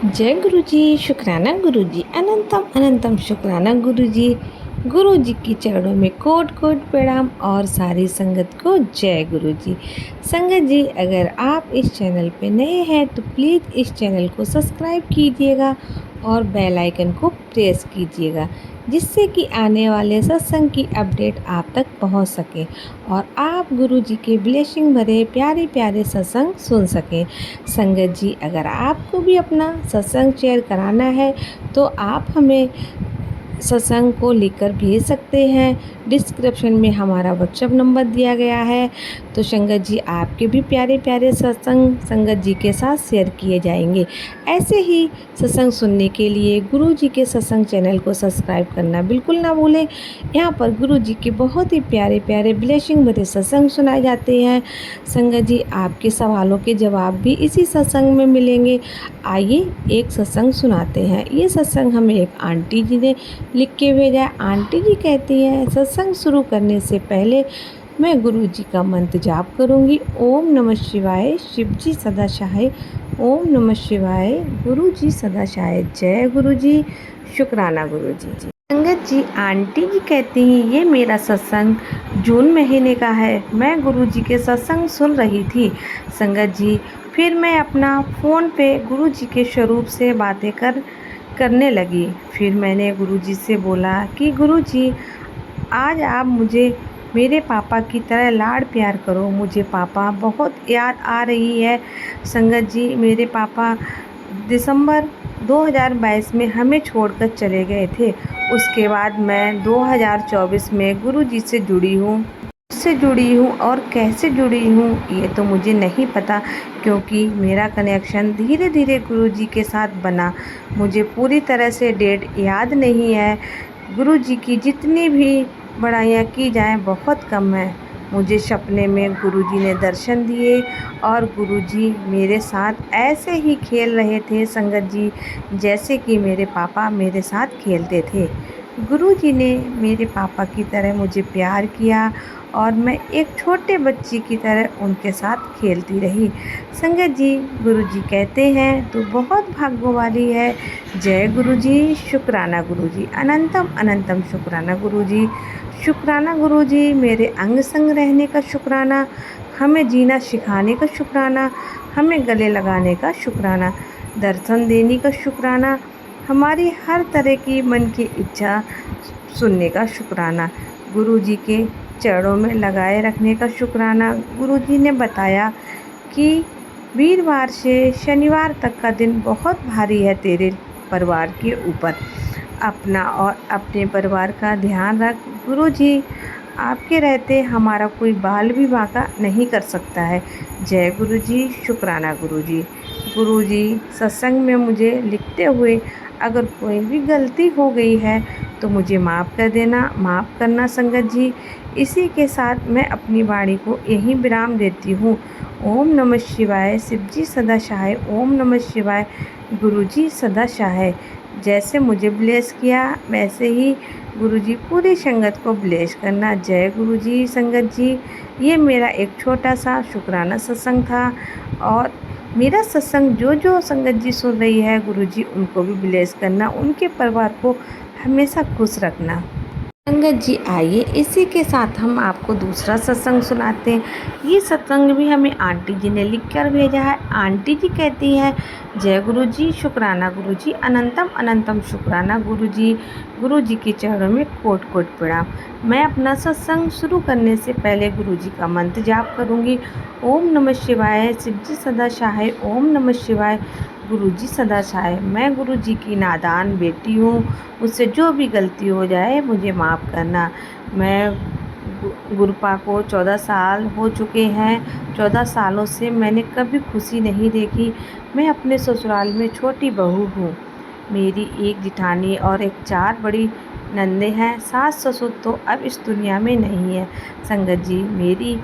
जय गुरु जी, शुक्राना गुरु जी, अनंतम अनंतम शुक्राना गुरु जी। गुरु जी की चरणों में कोट कोट प्रणाम और सारी संगत को जय गुरु जी। संगत जी, अगर आप इस चैनल पे नए हैं तो प्लीज़ इस चैनल को सब्सक्राइब कीजिएगा और बेल आइकन को प्रेस कीजिएगा, जिससे कि आने वाले सत्संग की अपडेट आप तक पहुंच सके और आप गुरु जी के ब्लेसिंग भरे प्यारे प्यारे सत्संग सुन सकें। संगत जी, अगर आपको भी अपना सत्संग शेयर कराना है तो आप हमें सत्संग को लिखकर भेज सकते हैं। डिस्क्रिप्शन में हमारा व्हाट्सएप नंबर दिया गया है। तो संगत जी, आपके भी प्यारे प्यारे सत्संग संगत जी के साथ शेयर किए जाएंगे। ऐसे ही सत्संग सुनने के लिए गुरु जी के सत्संग चैनल को सब्सक्राइब करना बिल्कुल ना भूलें। यहाँ पर गुरु जी के बहुत ही प्यारे प्यारे ब्लेसिंग भरे सत्संग सुनाए जाते हैं। संगत जी, आपके सवालों के जवाब भी इसी सत्संग में मिलेंगे। आइए एक सत्संग सुनाते हैं। ये सत्संग हमें एक आंटी जी ने लिख के भेजा। आंटी जी कहती हैं, सत्संग शुरू करने से पहले मैं गुरु जी का मंत्र जाप करूंगी। ओम नमः शिवाय, शिव जी सदा सहाय। ओम नमः शिवाय, गुरु जी सदा सहाय। जय गुरु जी, शुक्राना गुरु जी। संगत जी, आंटी जी कहती हैं, ये मेरा सत्संग जून महीने का है। मैं गुरु जी के सत्संग सुन रही थी। संगत जी, फिर मैं अपना फ़ोन पे गुरु जी के स्वरूप से बातें करने लगी। फिर मैंने गुरुजी से बोला कि गुरुजी, आज आप मुझे मेरे पापा की तरह लाड प्यार करो। मुझे पापा बहुत याद आ रही है। संगत जी, मेरे पापा दिसंबर 2022 में हमें छोड़कर चले गए थे। उसके बाद मैं 2024 में गुरुजी से जुड़ी हूँ। और कैसे जुड़ी हूँ ये तो मुझे नहीं पता, क्योंकि मेरा कनेक्शन धीरे धीरे गुरुजी के साथ बना। मुझे पूरी तरह से डेट याद नहीं है। गुरुजी की जितनी भी बड़ाइयाँ की जाएं बहुत कम है। मुझे सपने में गुरुजी ने दर्शन दिए और गुरुजी मेरे साथ ऐसे ही खेल रहे थे संगत जी, जैसे कि मेरे पापा मेरे साथ खेलते थे। गुरुजी ने मेरे पापा की तरह मुझे प्यार किया और मैं एक छोटे बच्ची की तरह उनके साथ खेलती रही। संगत जी, गुरुजी कहते हैं तो बहुत भाग्य वाली है। जय गुरुजी, शुक्राना गुरुजी, अनंतम अनंतम शुक्राना गुरुजी। शुक्राना गुरुजी, मेरे अंग संग रहने का शुक्राना, हमें जीना सिखाने का शुक्राना, हमें गले लगाने का शुक्राना, दर्शन देने का शुक्राना, हमारी हर तरह की मन की इच्छा सुनने का शुक्राना, गुरुजी के चरणों में लगाए रखने का शुक्राना। गुरुजी ने बताया कि वीरवार से शनिवार तक का दिन बहुत भारी है तेरे परिवार के ऊपर। अपना और अपने परिवार का ध्यान रख। गुरुजी, आपके रहते हमारा कोई बाल भी बांका नहीं कर सकता है। जय गुरुजी, शुक्राना गुरुजी। गुरुजी, सत्संग में मुझे लिखते हुए अगर कोई भी गलती हो गई है तो मुझे माफ़ कर देना, माफ़ करना संगत जी। इसी के साथ मैं अपनी वाणी को यहीं विराम देती हूँ। ओम नमः शिवाय, शिव जी सदा सहाय। ओम नमः शिवाय, गुरु जी सदा सहाय। जैसे मुझे ब्लेस किया वैसे ही गुरुजी पूरी संगत को ब्लेस करना। जय गुरुजी। संगत जी, ये मेरा एक छोटा सा शुक्राना सत्संग था और मेरा सत्संग जो जो संगत जी सुन रही है गुरुजी उनको भी ब्लेस करना, उनके परिवार को हमेशा खुश रखना। संगत जी, आइए इसी के साथ हम आपको दूसरा सत्संग सुनाते हैं। ये सत्संग भी हमें आंटी जी ने लिख कर भेजा है। आंटी जी कहती हैं, जय गुरु जी, शुक्राना गुरु जी, अनंतम अनंतम शुक्राना गुरु जी। गुरु जी के चरणों में कोट कोट प्रणाम। मैं अपना सत्संग शुरू करने से पहले गुरु जी का मंत्र जाप करूँगी। ओम नमः शिवाय, शिव जी सदा सहाय। ओम नमः शिवाय, गुरु जी सदा सहाय। मैं गुरु जी की नादान बेटी हूँ, मुझसे जो भी गलती हो जाए मुझे माफ़ करना। मैं गुरुपा को 14 साल हो चुके हैं। 14 सालों से मैंने कभी खुशी नहीं देखी। मैं अपने ससुराल में छोटी बहू हूँ। मेरी एक जिठानी और एक 4 बड़ी नंदे हैं। सास ससुर तो अब इस दुनिया में नहीं है। संगत जी, मेरी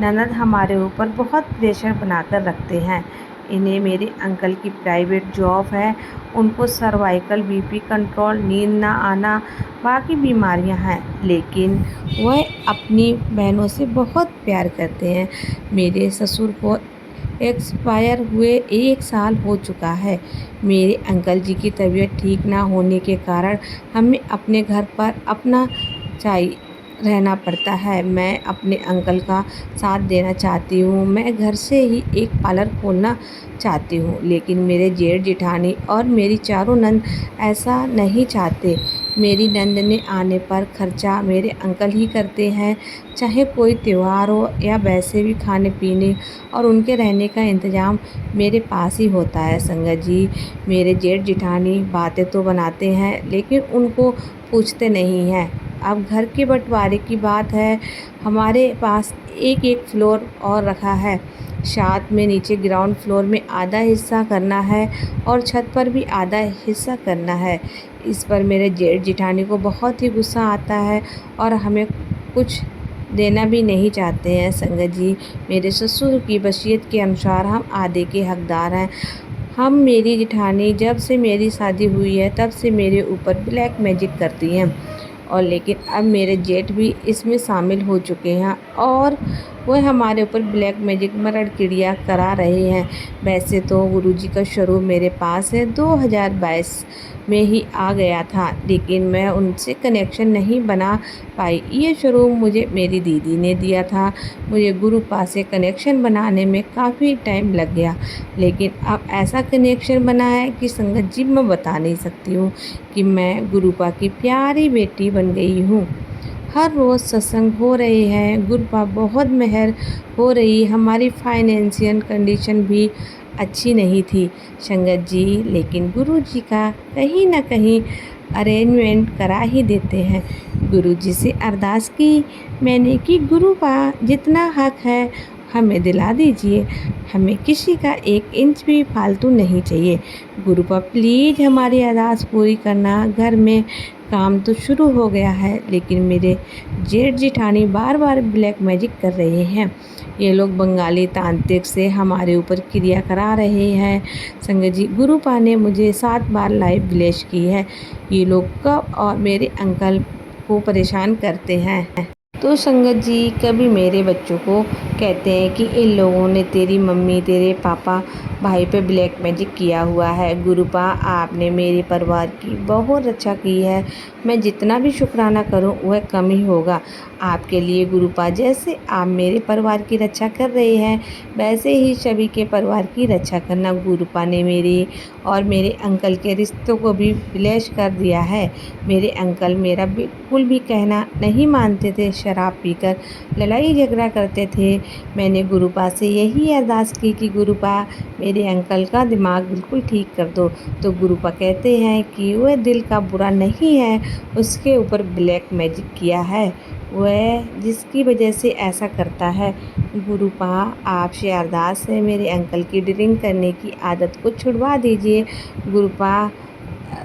ननद हमारे ऊपर बहुत प्रेशर बनाकर रखते हैं। इन्हें मेरे अंकल की प्राइवेट जॉब है। उनको सर्वाइकल बीपी कंट्रोल, नींद ना आना, बाकी बीमारियां हैं, लेकिन वह अपनी बहनों से बहुत प्यार करते हैं। मेरे ससुर को एक्सपायर हुए 1 साल हो चुका है। मेरे अंकल जी की तबीयत ठीक ना होने के कारण हमें अपने घर पर अपना चाहिए रहना पड़ता है। मैं अपने अंकल का साथ देना चाहती हूँ। मैं घर से ही एक पार्लर खोलना चाहती हूँ, लेकिन मेरे जेठ जेठानी और मेरी चारों नंद ऐसा नहीं चाहते। मेरी नंद ने आने पर खर्चा मेरे अंकल ही करते हैं, चाहे कोई त्यौहार हो या वैसे भी खाने पीने और उनके रहने का इंतज़ाम मेरे पास ही होता है। संगत जी, मेरे जेठ जेठानी बातें तो बनाते हैं, लेकिन उनको पूछते नहीं हैं। अब घर के बंटवारे की बात है। हमारे पास एक फ्लोर और रखा है। साथ में नीचे ग्राउंड फ्लोर में आधा हिस्सा करना है और छत पर भी आधा हिस्सा करना है। इस पर मेरे जेठ जेठानी को बहुत ही गुस्सा आता है और हमें कुछ देना भी नहीं चाहते हैं। संगत जी, मेरे ससुर की वसीयत के अनुसार हम आधे के हकदार हैं। मेरी जेठानी जब से मेरी शादी हुई है तब से मेरे ऊपर ब्लैक मैजिक करती हैं, और लेकिन अब मेरे जेठ भी इसमें शामिल हो चुके हैं और वह हमारे ऊपर ब्लैक मैजिक मरण क्रिया करा रहे हैं। वैसे तो गुरुजी का स्वरूप मेरे पास है, 2022 में ही आ गया था, लेकिन मैं उनसे कनेक्शन नहीं बना पाई। ये स्वरूप मुझे मेरी दीदी ने दिया था। मुझे गुरुपा से कनेक्शन बनाने में काफ़ी टाइम लग गया, लेकिन अब ऐसा कनेक्शन बना है कि संगत जी मैं बता नहीं सकती हूँ कि मैं गुरुपा की प्यारी बेटी बन गई हूँ। हर रोज़ सत्संग हो रहे हैं, गुरुपा बहुत मेहर हो रही। हमारी फाइनेंशियल कंडीशन भी अच्छी नहीं थी संगत जी, लेकिन गुरुजी का कहीं ना कहीं अरेंजमेंट करा ही देते हैं। गुरुजी से अरदास की मैंने कि गुरुपा जितना हक है हमें दिला दीजिए, हमें किसी का 1 इंच भी फालतू नहीं चाहिए। गुरुपा प्लीज़ हमारी अरदास पूरी करना। घर में काम तो शुरू हो गया है, लेकिन मेरे जेठ जेठानी बार बार ब्लैक मैजिक कर रहे हैं। ये लोग बंगाली तांत्रिक से हमारे ऊपर क्रिया करा रहे हैं। संगत जी, गुरुपा ने मुझे 7 बार लाइव विलेज की है। ये लोग कब और मेरे अंकल को परेशान करते हैं। तो संगत जी, कभी मेरे बच्चों को कहते हैं कि इन लोगों ने तेरी मम्मी, तेरे पापा, भाई पे ब्लैक मैजिक किया हुआ है। गुरुपा, आपने मेरे परिवार की बहुत रक्षा की है। मैं जितना भी शुक्राना करूं वह कम ही होगा आपके लिए। गुरुपा, जैसे आप मेरे परिवार की रक्षा कर रहे हैं, वैसे ही सभी के परिवार की रक्षा करना। गुरुपा ने मेरे और मेरे अंकल के रिश्तों को भी विलेश कर दिया है। मेरे अंकल मेरा बिल्कुल भी कहना नहीं मानते थे, शराब पीकर लड़ाई झगड़ा करते थे। मैंने गुरुपा से यही अरदास की कि गुरुपा मेरे अंकल का दिमाग बिल्कुल ठीक कर दो। तो गुरुपा कहते हैं कि वह दिल का बुरा नहीं है, उसके ऊपर ब्लैक मैजिक किया है, वह जिसकी वजह से ऐसा करता है। गुरुपा, आपसे अरदास है मेरे अंकल की ड्रिंक करने की आदत को छुड़वा दीजिए। गुरुपा,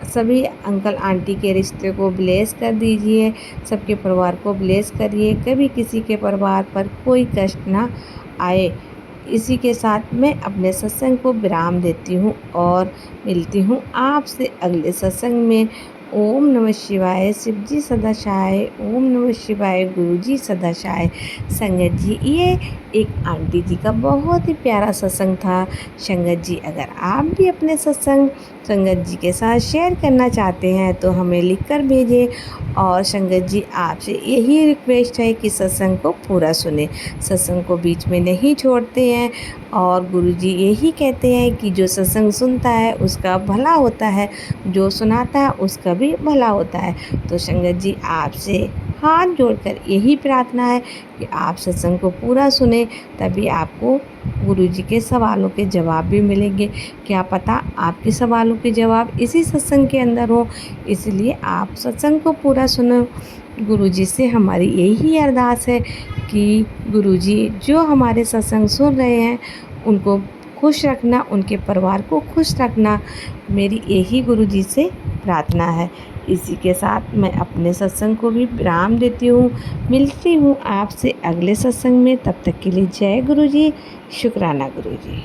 सभी अंकल आंटी के रिश्ते को ब्लेस कर दीजिए, सबके परिवार को ब्लेस करिए, कभी किसी के परिवार पर कोई कष्ट ना आए। इसी के साथ मैं अपने सत्संग को विराम देती हूँ और मिलती हूँ आपसे अगले सत्संग में। ओम नमः शिवाय। शिव जी सदा सहाय। ओम नमः शिवाय। गुरु जी सदा सहाय। संगत जी, ये एक आंटी जी का बहुत ही प्यारा सत्संग था। संगत जी, अगर आप भी अपने सत्संग संगत जी के साथ शेयर करना चाहते हैं तो हमें लिखकर भेजें। और संगत जी, आपसे यही रिक्वेस्ट है कि सत्संग को पूरा सुने, सत्संग को बीच में नहीं छोड़ते हैं। और गुरुजी यही कहते हैं कि जो सत्संग सुनता है उसका भला होता है, जो सुनाता है उसका भी भला होता है। तो संगत जी, आपसे हाथ जोड़कर यही प्रार्थना है कि आप सत्संग को पूरा सुने, तभी आपको गुरुजी के सवालों के जवाब भी मिलेंगे। क्या पता आपके सवालों के जवाब इसी सत्संग के अंदर हो, इसलिए आप सत्संग को पूरा सुनो। गुरुजी से हमारी यही अरदास है कि गुरुजी जो हमारे सत्संग सुन रहे हैं उनको खुश रखना, उनके परिवार को खुश रखना, मेरी यही गुरुजी से प्रार्थना है। इसी के साथ मैं अपने सत्संग को भी विराम देती हूँ। मिलती हूँ आपसे अगले सत्संग में, तब तक के लिए जय गुरुजी, शुक्राना गुरुजी।